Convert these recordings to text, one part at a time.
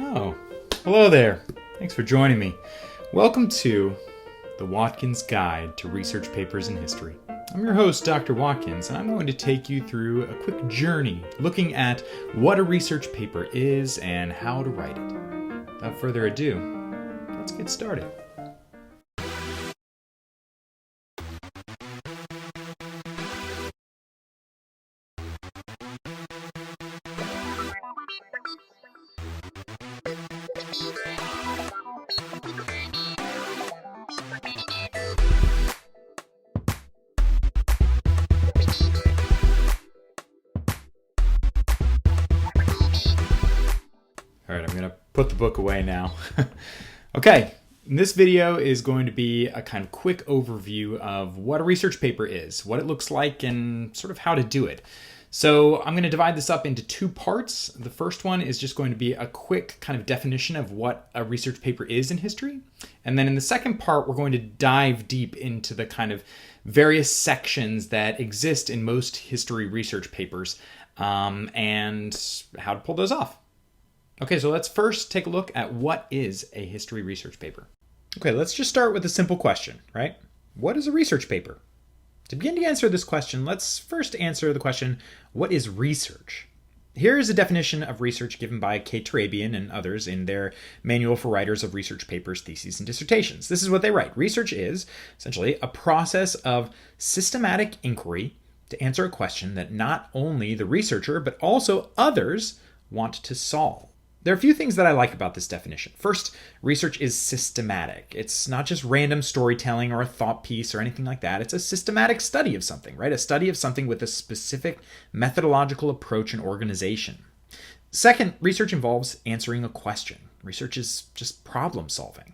Oh, hello there. Thanks for joining me. Welcome to the Watkins Guide to Research Papers in History. I'm your host, Dr. Watkins, and I'm going to take you through a quick journey looking at what a research paper is and how to write it. Without further ado, let's get started. All right, I'm going to put the book away now. Okay, this video is going to be a kind of quick overview of what a research paper is, what it looks like, and sort of how to do it. So I'm going to divide this up into two parts. The first one is just going to be a quick kind of definition of what a research paper is in history. And then in the second part, we're going to dive deep into the kind of various sections that exist in most history research papers and how to pull those off. Okay, so let's first take a look at what is a history research paper. Okay, let's just start with a simple question, right? What is a research paper? To begin to answer this question, let's first answer the question, what is research? Here is a definition of research given by Kate Turabian and others in their Manual for Writers of Research Papers, Theses, and Dissertations. This is what they write. Research is, essentially, a process of systematic inquiry to answer a question that not only the researcher, but also others want to solve. There are a few things that I like about this definition. First, research is systematic. It's not just random storytelling or a thought piece or anything like that. It's a systematic study of something, right? A study of something with a specific methodological approach and organization. Second, research involves answering a question. Research is just problem solving.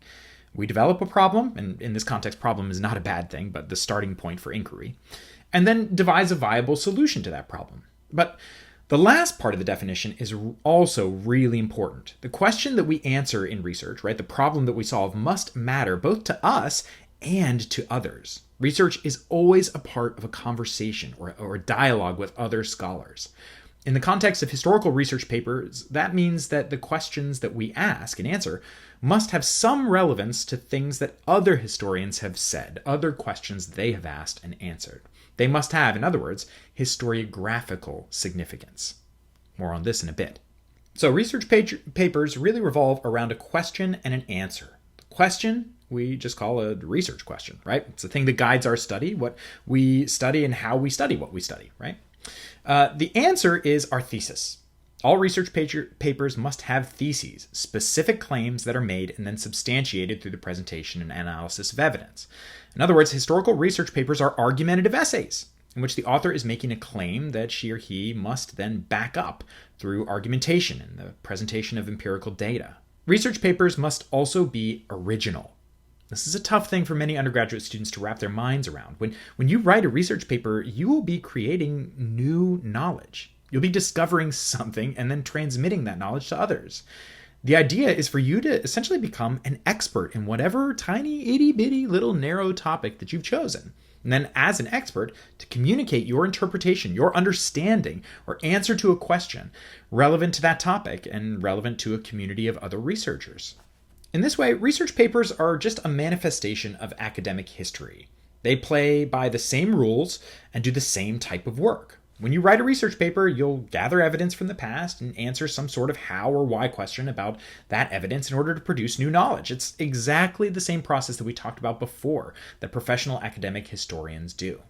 We develop a problem, and in this context, problem is not a bad thing, but the starting point for inquiry, and then devise a viable solution to that problem. But the last part of the definition is also really important. The question that we answer in research, right, the problem that we solve must matter both to us and to others. Research is always a part of a conversation or a dialogue with other scholars. In the context of historical research papers, that means that the questions that we ask and answer must have some relevance to things that other historians have said, other questions they have asked and answered. They must have, in other words, historiographical significance. More on this in a bit. So research papers really revolve around a question and an answer. The question we just call a research question, right? It's the thing that guides our study, what we study and how we study what we study, right? The answer is our thesis. All research papers must have theses, specific claims that are made and then substantiated through the presentation and analysis of evidence. In other words, historical research papers are argumentative essays in which the author is making a claim that she or he must then back up through argumentation and the presentation of empirical data. Research papers must also be original. This is a tough thing for many undergraduate students to wrap their minds around. When you write a research paper, you will be creating new knowledge. You'll be discovering something and then transmitting that knowledge to others. The idea is for you to essentially become an expert in whatever tiny, itty-bitty little narrow topic that you've chosen. And then as an expert, to communicate your interpretation, your understanding, or answer to a question relevant to that topic and relevant to a community of other researchers. In this way, research papers are just a manifestation of academic history. They play by the same rules and do the same type of work. When you write a research paper, you'll gather evidence from the past and answer some sort of how or why question about that evidence in order to produce new knowledge. It's exactly the same process that we talked about before that professional academic historians do.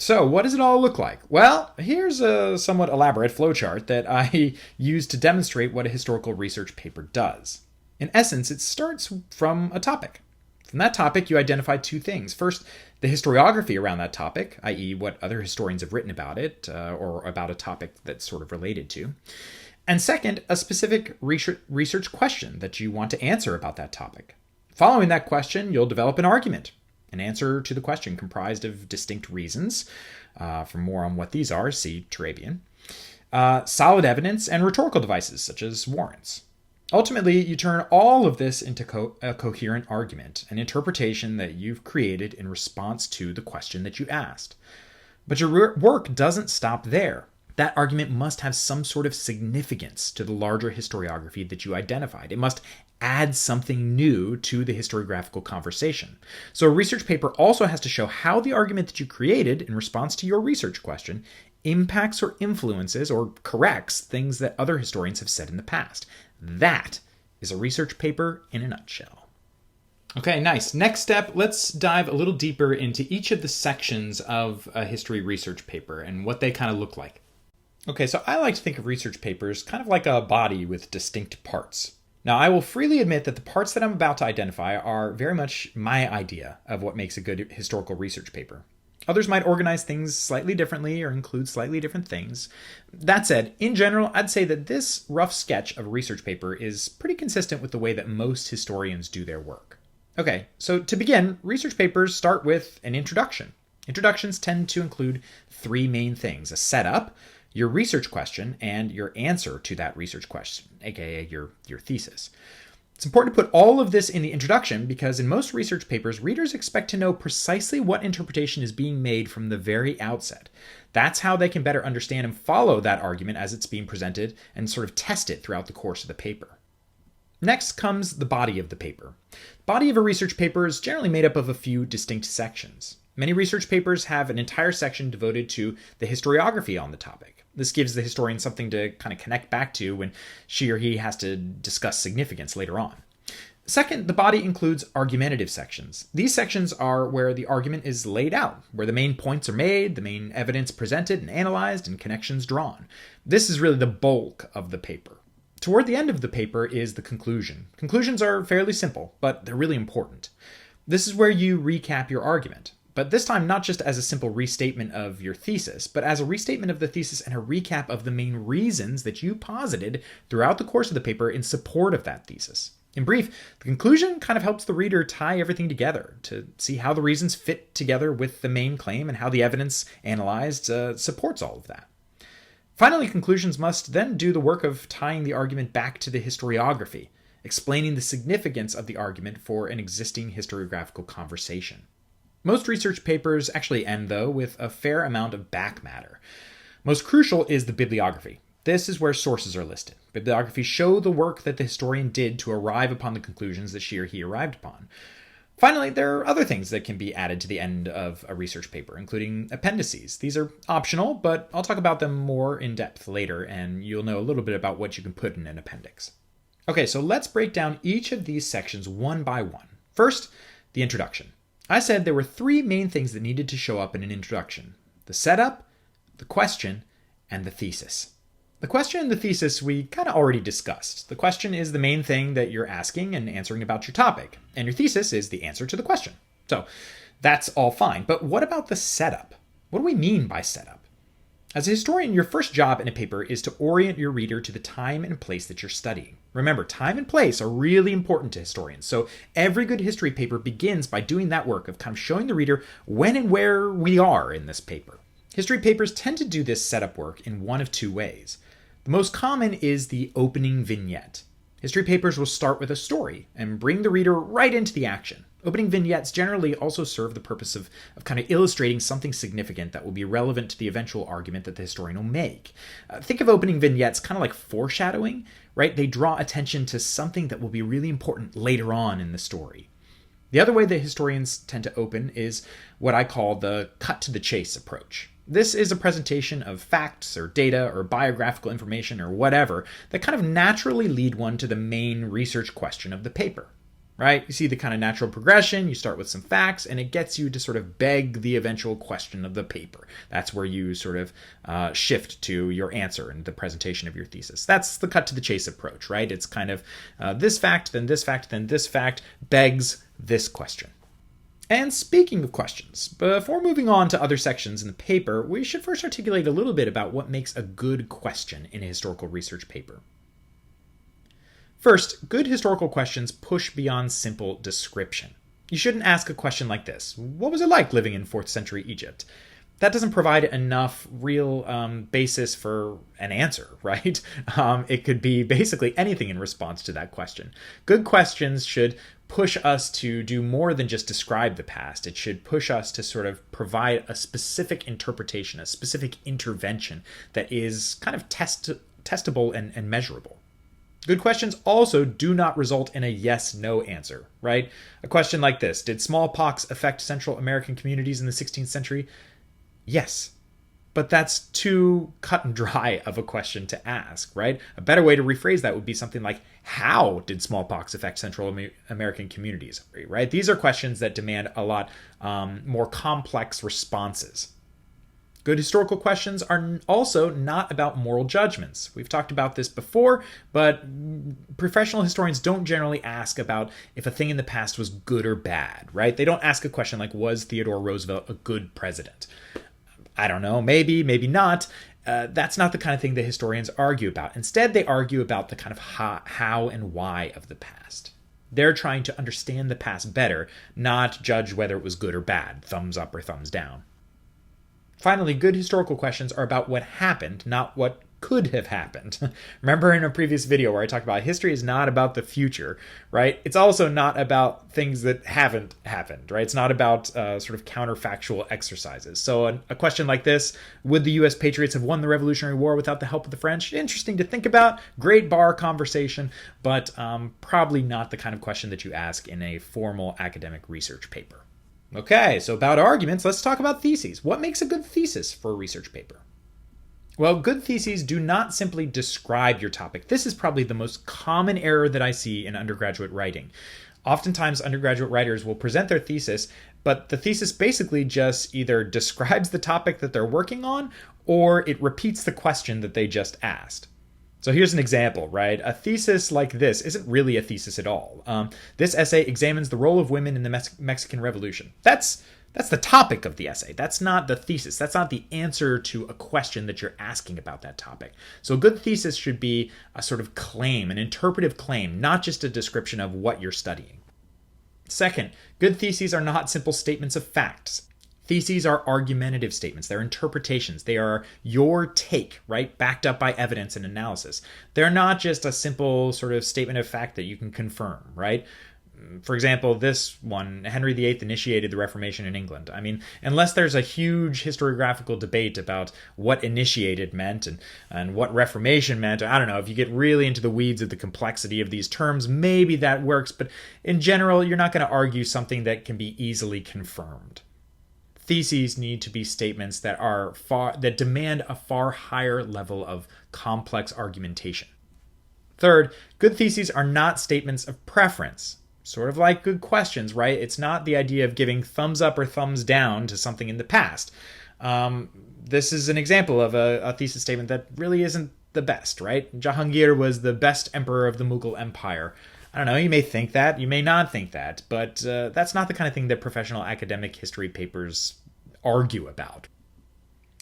So what does it all look like? Well, here's a somewhat elaborate flowchart that I use to demonstrate what a historical research paper does. In essence, it starts from a topic. From that topic, you identify two things. First, the historiography around that topic, i.e. what other historians have written about it, or about a topic that's sort of related to. And second, a specific research question that you want to answer about that topic. Following that question, you'll develop an argument, an answer to the question comprised of distinct reasons. For more on what these are, see Turabian. Solid evidence and rhetorical devices, such as warrants. Ultimately, you turn all of this into a coherent argument, an interpretation that you've created in response to the question that you asked. But your work doesn't stop there. That argument must have some sort of significance to the larger historiography that you identified. It must add something new to the historiographical conversation. So a research paper also has to show how the argument that you created in response to your research question impacts or influences or corrects things that other historians have said in the past. That is a research paper in a nutshell. Okay, nice. Next step, let's dive a little deeper into each of the sections of a history research paper and what they kind of look like. Okay, so I like to think of research papers kind of like a body with distinct parts. Now, I will freely admit that the parts that I'm about to identify are very much my idea of what makes a good historical research paper. Others might organize things slightly differently or include slightly different things. That said, in general, I'd say that this rough sketch of a research paper is pretty consistent with the way that most historians do their work. Okay, so to begin, research papers start with an introduction. Introductions tend to include three main things: a setup, your research question, and your answer to that research question, aka your thesis. It's important to put all of this in the introduction because in most research papers, readers expect to know precisely what interpretation is being made from the very outset. That's how they can better understand and follow that argument as it's being presented and sort of test it throughout the course of the paper. Next comes the body of the paper. The body of a research paper is generally made up of a few distinct sections. Many research papers have an entire section devoted to the historiography on the topic. This gives the historian something to kind of connect back to when she or he has to discuss significance later on. Second, the body includes argumentative sections. These sections are where the argument is laid out, where the main points are made, the main evidence presented and analyzed, and connections drawn. This is really the bulk of the paper. Toward the end of the paper is the conclusion. Conclusions are fairly simple, but they're really important. This is where you recap your argument. But this time, not just as a simple restatement of your thesis, but as a restatement of the thesis and a recap of the main reasons that you posited throughout the course of the paper in support of that thesis. In brief, the conclusion kind of helps the reader tie everything together to see how the reasons fit together with the main claim and how the evidence analyzed supports all of that. Finally, conclusions must then do the work of tying the argument back to the historiography, explaining the significance of the argument for an existing historiographical conversation. Most research papers actually end, though, with a fair amount of back matter. Most crucial is the bibliography. This is where sources are listed. Bibliographies show the work that the historian did to arrive upon the conclusions that she or he arrived upon. Finally, there are other things that can be added to the end of a research paper, including appendices. These are optional, but I'll talk about them more in depth later, and you'll know a little bit about what you can put in an appendix. Okay, so let's break down each of these sections one by one. First, the introduction. I said there were three main things that needed to show up in an introduction: the setup, the question, and the thesis. The question and the thesis we kind of already discussed. The question is the main thing that you're asking and answering about your topic, and your thesis is the answer to the question. So that's all fine, but what about the setup? What do we mean by setup? As a historian, your first job in a paper is to orient your reader to the time and place that you're studying. Remember, time and place are really important to historians, so every good history paper begins by doing that work of kind of showing the reader when and where we are in this paper. History papers tend to do this setup work in one of two ways. The most common is the opening vignette. History papers will start with a story and bring the reader right into the action. Opening vignettes generally also serve the purpose of kind of illustrating something significant that will be relevant to the eventual argument that the historian will make. Think of opening vignettes kind of like foreshadowing, right? They draw attention to something that will be really important later on in the story. The other way that historians tend to open is what I call the cut-to-the-chase approach. This is a presentation of facts or data or biographical information or whatever that kind of naturally lead one to the main research question of the paper. Right? You see the kind of natural progression. You start with some facts, and it gets you to sort of beg the eventual question of the paper. That's where you sort of shift to your answer in the presentation of your thesis. That's the cut-to-the-chase approach, right? It's kind of this fact, then this fact, then this fact begs this question. And speaking of questions, before moving on to other sections in the paper, we should first articulate a little bit about what makes a good question in a historical research paper. First, good historical questions push beyond simple description. You shouldn't ask a question like this: what was it like living in 4th century Egypt? That doesn't provide enough real basis for an answer, right? It could be basically anything in response to that question. Good questions should push us to do more than just describe the past. It should push us to sort of provide a specific interpretation, a specific intervention that is kind of testable and measurable. Good questions also do not result in a yes-no answer, right? A question like this: did smallpox affect Central American communities in the 16th century? Yes. But that's too cut and dry of a question to ask, right? A better way to rephrase that would be something like, how did smallpox affect Central American communities, right? These are questions that demand a lot more complex responses. Good historical questions are also not about moral judgments. We've talked about this before, but professional historians don't generally ask about if a thing in the past was good or bad, right? They don't ask a question like, was Theodore Roosevelt a good president? I don't know, maybe not. That's not the kind of thing that historians argue about. Instead, they argue about the kind of how and why of the past. They're trying to understand the past better, not judge whether it was good or bad, thumbs up or thumbs down. Finally, good historical questions are about what happened, not what could have happened. Remember in a previous video where I talked about history is not about the future, right? It's also not about things that haven't happened, right? It's not about sort of counterfactual exercises. So a question like this: would the U.S. Patriots have won the Revolutionary War without the help of the French? Interesting to think about. Great bar conversation, but probably not the kind of question that you ask in a formal academic research paper. Okay, so about arguments, let's talk about theses. What makes a good thesis for a research paper? Well, good theses do not simply describe your topic. This is probably the most common error that I see in undergraduate writing. Oftentimes, undergraduate writers will present their thesis, but the thesis basically just either describes the topic that they're working on, or it repeats the question that they just asked. So here's an example, right? A thesis like this isn't really a thesis at all. This essay examines the role of women in the Mexican Revolution. That's the topic of the essay. That's not the thesis. That's not the answer to a question that you're asking about that topic. So a good thesis should be a sort of claim, an interpretive claim, not just a description of what you're studying. Second, good theses are not simple statements of facts. Theses are argumentative statements. They're interpretations. They are your take, right? Backed up by evidence and analysis. They're not just a simple sort of statement of fact that you can confirm, right? For example, this one, Henry VIII initiated the Reformation in England. I mean, unless there's a huge historiographical debate about what initiated meant and what Reformation meant, I don't know, if you get really into the weeds of the complexity of these terms, maybe that works. But in general, you're not going to argue something that can be easily confirmed. Theses need to be statements that demand a far higher level of complex argumentation. Third, good theses are not statements of preference. Sort of like good questions, right? It's not the idea of giving thumbs up or thumbs down to something in the past. This is an example of a thesis statement that really isn't the best, right? Jahangir was the best emperor of the Mughal Empire. I don't know, you may think that, you may not think that, but that's not the kind of thing that professional academic history papers argue about.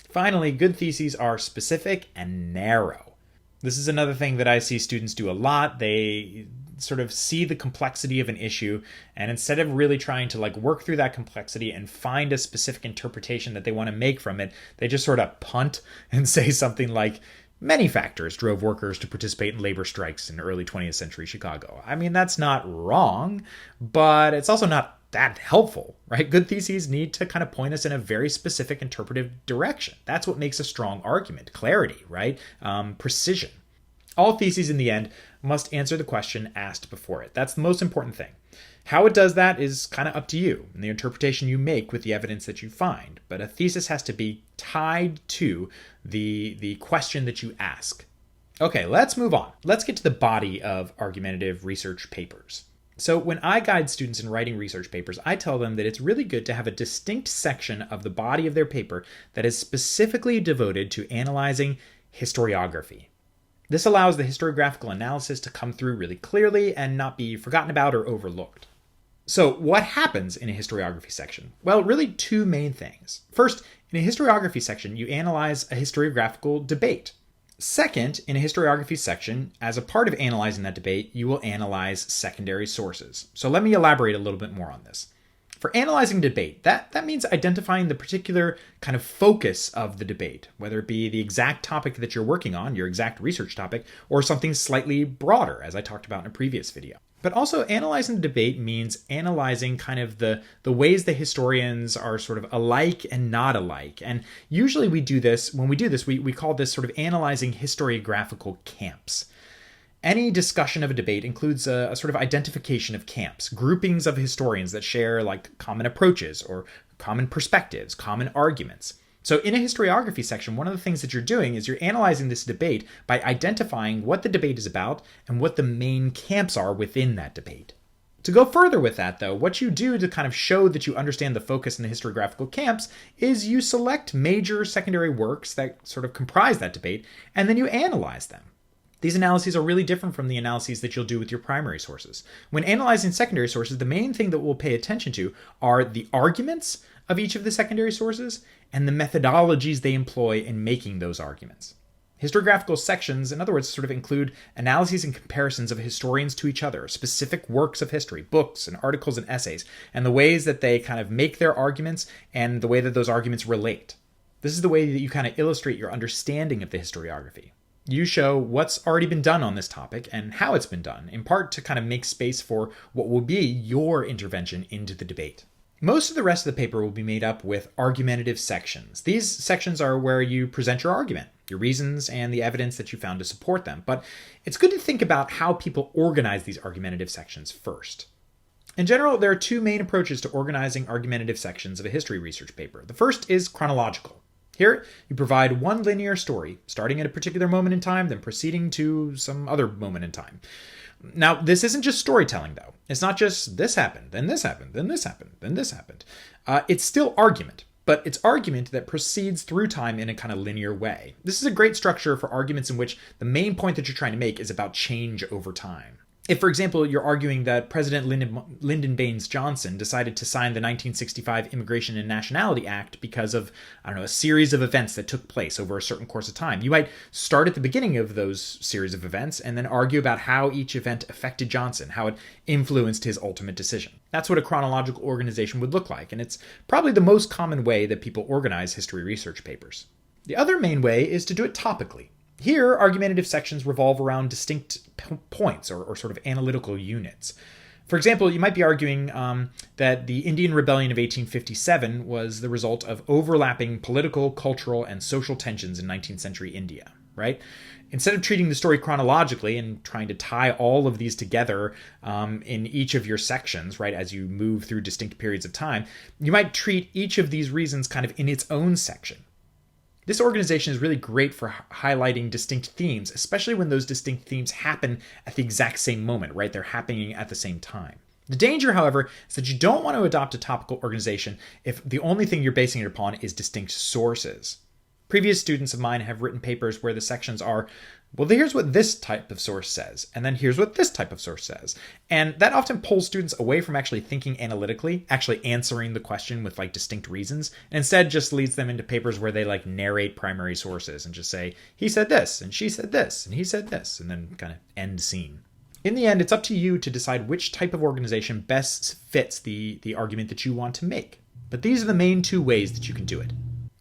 Finally, good theses are specific and narrow. This is another thing that I see students do a lot. They sort of see the complexity of an issue, and instead of really trying to work through that complexity and find a specific interpretation that they want to make from it, they just sort of punt and say something like, many factors drove workers to participate in labor strikes in early 20th century Chicago. I mean, that's not wrong, but it's also not that helpful, right? Good theses need to kind of point us in a very specific interpretive direction. That's what makes a strong argument. Clarity, right? Precision. All theses in the end must answer the question asked before it. That's the most important thing. How it does that is kind of up to you and the interpretation you make with the evidence that you find. But a thesis has to be tied to the question that you ask. Okay, let's move on. Let's get to the body of argumentative research papers. So when I guide students in writing research papers, I tell them that it's really good to have a distinct section of the body of their paper that is specifically devoted to analyzing historiography. This allows the historiographical analysis to come through really clearly and not be forgotten about or overlooked. So what happens in a historiography section? Well, really two main things. First, in a historiography section, you analyze a historiographical debate. Second, in a historiography section, as a part of analyzing that debate, you will analyze secondary sources. So let me elaborate a little bit more on this. For analyzing debate, that means identifying the particular kind of focus of the debate, whether it be the exact topic that you're working on, your exact research topic, or something slightly broader, as I talked about in a previous video. But also analyzing the debate means analyzing kind of the ways the historians are sort of alike and not alike. And usually we do this, when we do this, we call this sort of analyzing historiographical camps. Any discussion of a debate includes a sort of identification of camps, groupings of historians that share like common approaches or common perspectives, common arguments. So in a historiography section, one of the things that you're doing is you're analyzing this debate by identifying what the debate is about and what the main camps are within that debate. To go further with that, though, what you do to kind of show that you understand the focus in the historiographical camps is you select major secondary works that sort of comprise that debate, and then you analyze them. These analyses are really different from the analyses that you'll do with your primary sources. When analyzing secondary sources, the main thing that we'll pay attention to are the arguments of each of the secondary sources and the methodologies they employ in making those arguments. Historiographical sections, in other words, sort of include analyses and comparisons of historians to each other, specific works of history, books and articles and essays, and the ways that they kind of make their arguments and the way that those arguments relate. This is the way that you kind of illustrate your understanding of the historiography. You show what's already been done on this topic and how it's been done, in part to kind of make space for what will be your intervention into the debate. Most of the rest of the paper will be made up with argumentative sections. These sections are where you present your argument, your reasons, and the evidence that you found to support them. But it's good to think about how people organize these argumentative sections first. In general, there are two main approaches to organizing argumentative sections of a history research paper. The first is chronological. Here, you provide one linear story, starting at a particular moment in time, then proceeding to some other moment in time. Now, this isn't just storytelling, though. It's not just this happened, then this happened, then this happened, then this happened. It's still argument, but it's argument that proceeds through time in a kind of linear way. This is a great structure for arguments in which the main point that you're trying to make is about change over time. If, for example, you're arguing that President Lyndon Baines Johnson decided to sign the 1965 Immigration and Nationality Act because of, a series of events that took place over a certain course of time, you might start at the beginning of those series of events and then argue about how each event affected Johnson, how it influenced his ultimate decision. That's what a chronological organization would look like, and it's probably the most common way that people organize history research papers. The other main way is to do it topically. Here, argumentative sections revolve around distinct points or sort of analytical units. For example, you might be arguing that the Indian Rebellion of 1857 was the result of overlapping political, cultural, and social tensions in 19th century India, right? Instead of treating the story chronologically and trying to tie all of these together in each of your sections, right, as you move through distinct periods of time, you might treat each of these reasons kind of in its own section. This organization is really great for highlighting distinct themes, especially when those distinct themes happen at the exact same moment, right? They're happening at the same time. The danger, however, is that you don't want to adopt a topical organization if the only thing you're basing it upon is distinct sources. Previous students of mine have written papers where the sections are, well, here's what this type of source says, and then here's what this type of source says. And that often pulls students away from actually thinking analytically, actually answering the question with like distinct reasons, and instead just leads them into papers where they like narrate primary sources and just say, he said this, and she said this, and he said this, and then kind of end scene. In the end, it's up to you to decide which type of organization best fits the argument that you want to make. But these are the main two ways that you can do it.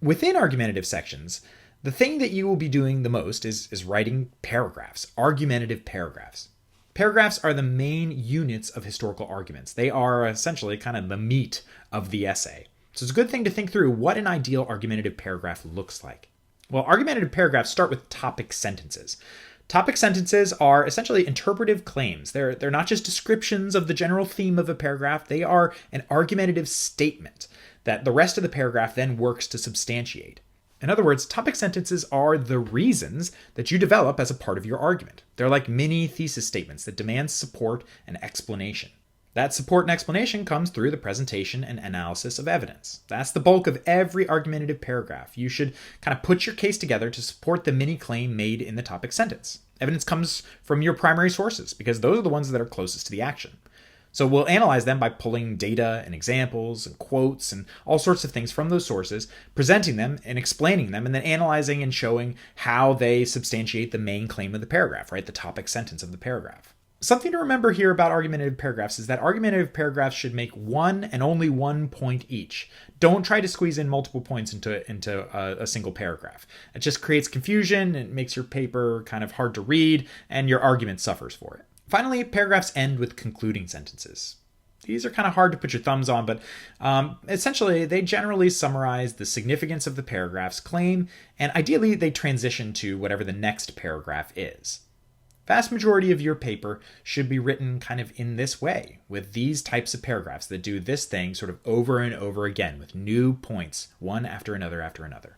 Within argumentative sections, the thing that you will be doing the most is writing paragraphs, argumentative paragraphs. Paragraphs are the main units of historical arguments. They are essentially kind of the meat of the essay. So it's a good thing to think through what an ideal argumentative paragraph looks like. Well, argumentative paragraphs start with topic sentences. Topic sentences are essentially interpretive claims. They're not just descriptions of the general theme of a paragraph. They are an argumentative statement that the rest of the paragraph then works to substantiate. In other words, topic sentences are the reasons that you develop as a part of your argument. They're like mini thesis statements that demand support and explanation. That support and explanation comes through the presentation and analysis of evidence. That's the bulk of every argumentative paragraph. You should kind of put your case together to support the mini claim made in the topic sentence. Evidence comes from your primary sources because those are the ones that are closest to the action. So we'll analyze them by pulling data and examples and quotes and all sorts of things from those sources, presenting them and explaining them, and then analyzing and showing how they substantiate the main claim of the paragraph, right? The topic sentence of the paragraph. Something to remember here about argumentative paragraphs is that argumentative paragraphs should make one and only 1 point each. Don't try to squeeze in multiple points into a single paragraph. It just creates confusion, it makes your paper kind of hard to read, and your argument suffers for it. Finally, paragraphs end with concluding sentences. These are kind of hard to put your thumbs on, but essentially they generally summarize the significance of the paragraph's claim, and ideally they transition to whatever the next paragraph is. Vast majority of your paper should be written kind of in this way, with these types of paragraphs that do this thing sort of over and over again with new points, one after another after another.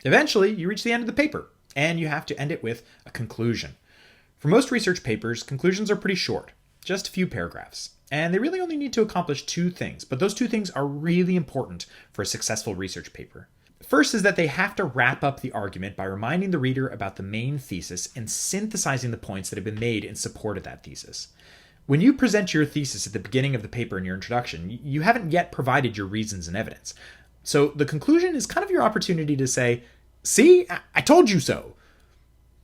Eventually, you reach the end of the paper, and you have to end it with a conclusion. For most research papers, conclusions are pretty short, just a few paragraphs, and they really only need to accomplish 2 things, but those 2 things are really important for a successful research paper. First is that they have to wrap up the argument by reminding the reader about the main thesis and synthesizing the points that have been made in support of that thesis. When you present your thesis at the beginning of the paper in your introduction, you haven't yet provided your reasons and evidence. So the conclusion is kind of your opportunity to say, "See, I told you so."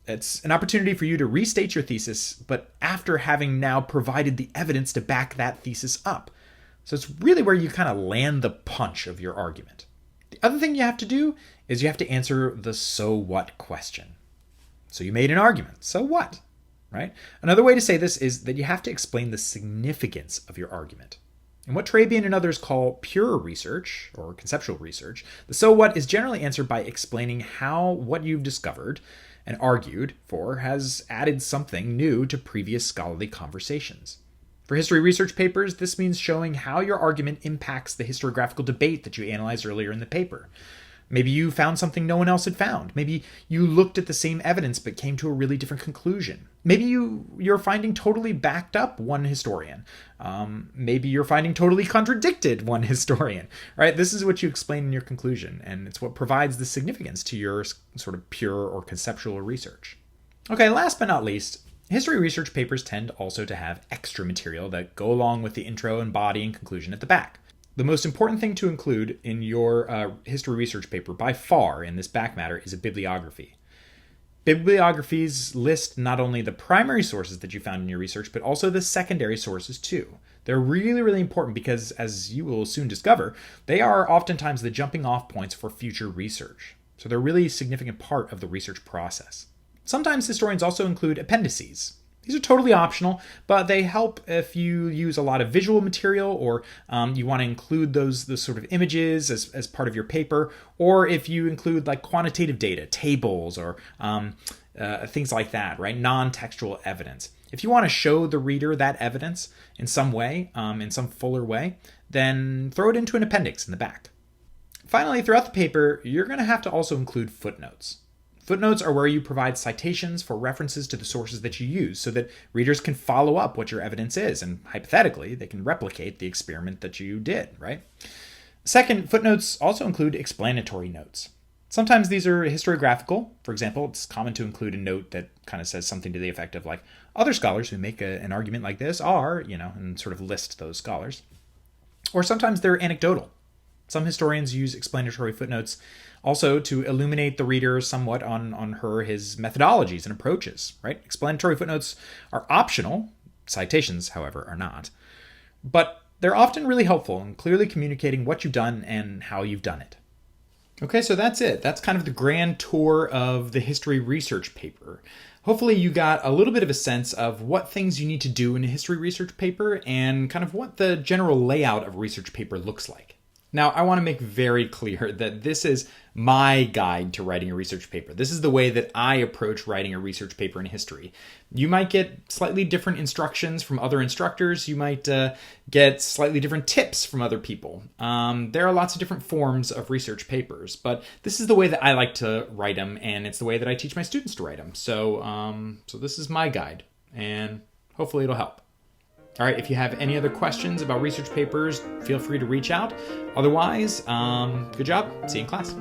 It's an opportunity for you to restate your thesis, but after having now provided the evidence to back that thesis up. So it's really where you kind of land the punch of your argument. The other thing you have to do is you have to answer the so what question. So you made an argument. So what? Right? Another way to say this is that you have to explain the significance of your argument. In what Turabian and others call pure research or conceptual research, the so what is generally answered by explaining how what you've discovered and argued for has added something new to previous scholarly conversations. For history research papers, this means showing how your argument impacts the historiographical debate that you analyzed earlier in the paper. Maybe you found something no one else had found. Maybe you looked at the same evidence but came to a really different conclusion. Maybe your finding totally backed up one historian. Maybe your finding totally contradicted one historian. Right? This is what you explain in your conclusion, and it's what provides the significance to your sort of pure or conceptual research. Okay, last but not least, history research papers tend also to have extra material that go along with the intro and body and conclusion at the back. The most important thing to include in your history research paper by far in this back matter is a bibliography. Bibliographies list not only the primary sources that you found in your research, but also the secondary sources too. They're really, really important because, as you will soon discover, they are oftentimes the jumping off points for future research. So they're a really significant part of the research process. Sometimes historians also include appendices. These are totally optional, but they help if you use a lot of visual material or you want to include those sort of images as part of your paper, or if you include like quantitative data, tables, or things like that, right? Non-textual evidence. If you want to show the reader that evidence in some way, in some fuller way, then throw it into an appendix in the back. Finally, throughout the paper, you're going to have to also include footnotes. Footnotes are where you provide citations for references to the sources that you use so that readers can follow up what your evidence is, and hypothetically, they can replicate the experiment that you did, right? Second, footnotes also include explanatory notes. Sometimes these are historiographical. For example, it's common to include a note that kind of says something to the effect of like, other scholars who make an argument like this are, and sort of list those scholars. Or sometimes they're anecdotal. Some historians use explanatory footnotes also to illuminate the reader somewhat on his methodologies and approaches, right? Explanatory footnotes are optional. Citations, however, are not. But they're often really helpful in clearly communicating what you've done and how you've done it. Okay, so that's it. That's kind of the grand tour of the history research paper. Hopefully you got a little bit of a sense of what things you need to do in a history research paper and kind of what the general layout of a research paper looks like. Now, I want to make very clear that this is my guide to writing a research paper. This is the way that I approach writing a research paper in history. You might get slightly different instructions from other instructors. You might get slightly different tips from other people. There are lots of different forms of research papers, but this is the way that I like to write them, and it's the way that I teach my students to write them. So this is my guide, and hopefully it'll help. All right, if you have any other questions about research papers, feel free to reach out. Otherwise, good job. See you in class.